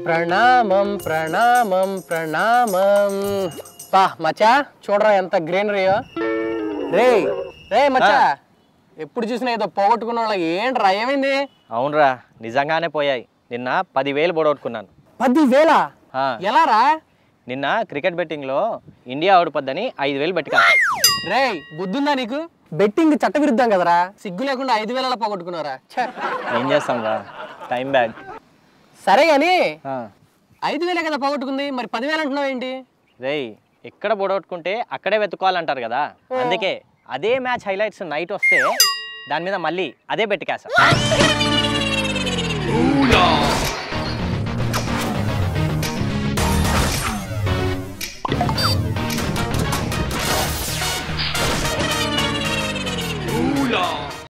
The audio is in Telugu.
ప్రణామం ప్రణామం ప్రణామం. పా మచ్చా చూడరా ఎంత గ్రీనరీయో. రే రే మచ్చా, ఎప్పుడు చూసినా ఏదో పోగొట్టుకున్న వాళ్ళకి ఏంట్రా ఏమైంది? అవునరా, నిజంగానే పోయాయి. నిన్న 10,000 పోగొట్టుకున్నాను. 10,000? ఎలా రా? నిన్న క్రికెట్ బెట్టింగ్లో ఇండియా ఓడిపోద్దని 5,000 బెట్టుకా. రే బుద్ధుందా నీకు? బెట్టింగ్ చట్టవిరుద్ధం కదరా, సిగ్గు లేకుండా 5,000 అలా పోగొట్టుకున్నారా? ఏం చేస్తాం రా, టైం బ్యాడ్. సరే గాని 5,000 కదా పోగొట్టుకుంది, మరి 10,000 అంటున్నావు ఏంటి? రేయ్, ఎక్కడ పోగొట్టుకుంటే అక్కడే వెతుక్కోవాలంటారు కదా, అందుకే అదే మ్యాచ్ హైలైట్స్ నైట్ వస్తే దాని మీద మళ్ళీ అదే బెట్టుకేసా.